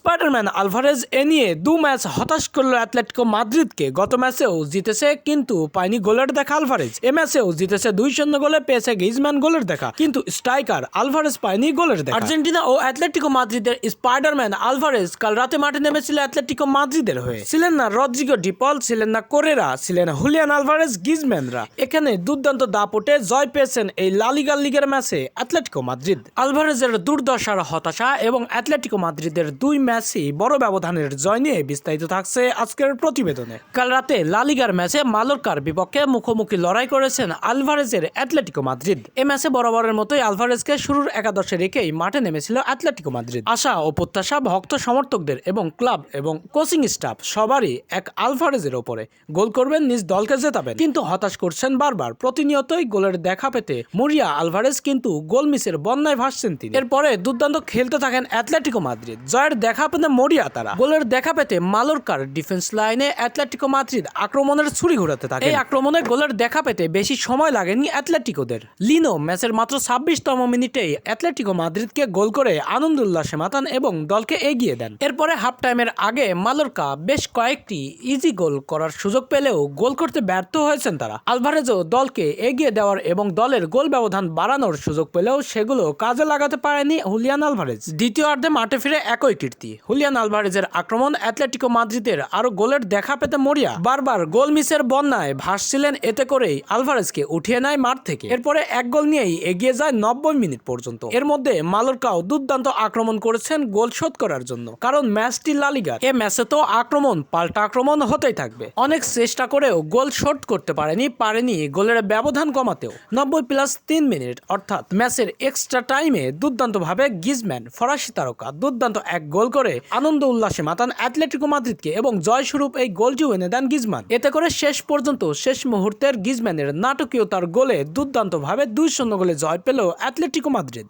Spiderman Alvarez এ নিয়ে 2 match হতাশ করলো অ্যাটলেটিকো মাদ্রিদকে। গত ম্যাচেও জিতেছে কিন্তু পায়নি গোলের দেখা আলভারেজ। এ ম্যাচেও জিতেছে 2-0 গোলে, পেয়েছে গ্রিজমান গোলের দেখা, কিন্তু স্ট্রাইকার আলভারেজ পায়নি গোলের দেখা। আর্জেন্টিনা ও অ্যাটলেটিকো মাদ্রিদের স্পাইডারম্যান আলভারেজ কাল রাতে মাঠে নেমেছিল অ্যাটলেটিকো মাদ্রিদের হয়ে। ছিলেন না রদ্রিগো ডি পল, ছিলেন না কোরেরা, ছিলেন হুলিয়ান আলভারেজ, গ্রিজম্যানরা। এখানে দুর্দান্ত দাপটে জয় পেয়েছেন এই লা লিগার ম্যাচে অ্যাটলেটিকো মাদ্রিদ। আলভারেজের দুর্দশার হতাশা এবং অ্যাটলেটিকো মাদ্রিদের 2 ম্যাচই বড় ব্যবধানের জয় নিয়ে বিস্তারিত থাকছে আজকের প্রতিবেদনে। কাল রাতে লা লিগার ম্যাচে মালোর্কার বিপক্ষে মুখোমুখি লড়াই করেছেন আলভারেজের অ্যাটলেটিকো মাদ্রিদ। এ ম্যাচে বরাবরের মতোই আলভারেজকে শুরুর একাদশে রেখেই মাঠে নেমেছিল অ্যাটলেটিকো মাদ্রিদ। আশা ও প্রত্যাশা ভক্ত সমর্থকদের এবং ক্লাব এবং কোচিং স্টাফ সবারই এক আলভারেজের ওপরে, গোল করবেন, নিজ দলকে জেতাবেন, কিন্তু হতাশ করছেন বারবার। প্রতিনিয়তই গোলের দেখা পেতে মরিয়া আলভারেজ কিন্তু গোল মিসের বন্যায় ভাসছেন তিনি। এরপরে দুর্দান্ত খেলতে থাকেন অ্যাটলেটিকো মাদ্রিদ। জয়ের দেখা পেতে মরিয়া তারা, গোলের দেখা পেতে মালোর্কার ডিফেন্স লাইনে অ্যাটলেটিকো মাদ্রিদ আক্রমণের ছুরি ঘোরাতে থাকে। এই আক্রমণে গোলের দেখা পেতে বেশি সময় লাগেনি অ্যাটলেটিকোদের। লিনো ম্যাচের মাত্র 26তম মিনিটেই অ্যাটলেটিকো মাদ্রিদকে গোল করে আনন্দ উল্লাসে মাতান এবং দলকে এগিয়ে দেন। এরপরে হাফ টাইমের আগে মালোর্কা বেশ কয়েকটি ইজি গোল করার সুযোগ পেলেও গোল করতে ব্যর্থ হয়েছেন তারা। আলভারেজও দলকে এগিয়ে দেওয়ার এবং দলের গোল ব্যবধান বাড়ানোর সুযোগ পেলেও সেগুলো কাজে লাগাতে পারেনি হুলিয়ান আলভারেজ। দ্বিতীয়ার্ধে মাঠে ফিরে একই কীর্তি। হুলিয়ান আলভারেজের আক্রমণ অ্যাটলেটিকো মাদ্রিদের আরো গোলের দেখা পেতে মরিয়া বারবার গোল মিসের বন্যায় ভাসছিলেন, এতে করেই আলভারেজকে উঠিয়ে নেয় মাঠ থেকে। এরপরে এক গোল নিয়েই এগিয়ে যায় 90 মিনিট পর্যন্ত। এর মধ্যে মালোর্কাও দুর্দান্ত আক্রমণ করেছেন গোল শোধ করার জন্য, কারণ ম্যাচটি লা লিগার। এ ম্যাচে তো আক্রমণ পাল্টা আক্রমণ হতেই থাকবে। অনেক চেষ্টা করেও গোল শোধ করতে পারেনি গোলের ব্যবধান কমাতেও। 90+3 মিনিট অর্থাৎ ম্যাচের এক্সট্রা টাইমে দুর্দান্তভাবে গ্রিজম্যান ফরাসি তারকা দুর্দান্ত এক গোল করে আনন্দ উল্লাসে মাতান অ্যাটলেটিকো মাদ্রিদকে এবং জয়স্বরূপ এই গোলটিও এনে দেন গ্রিজমান। এতে করে শেষ পর্যন্ত শেষ মুহূর্তের গ্রিজম্যানের নাটকীয়তার গোলে দুর্দান্তভাবে 2-0 গোলে জয় পেল অ্যাটলেটিকো মাদ্রিদ।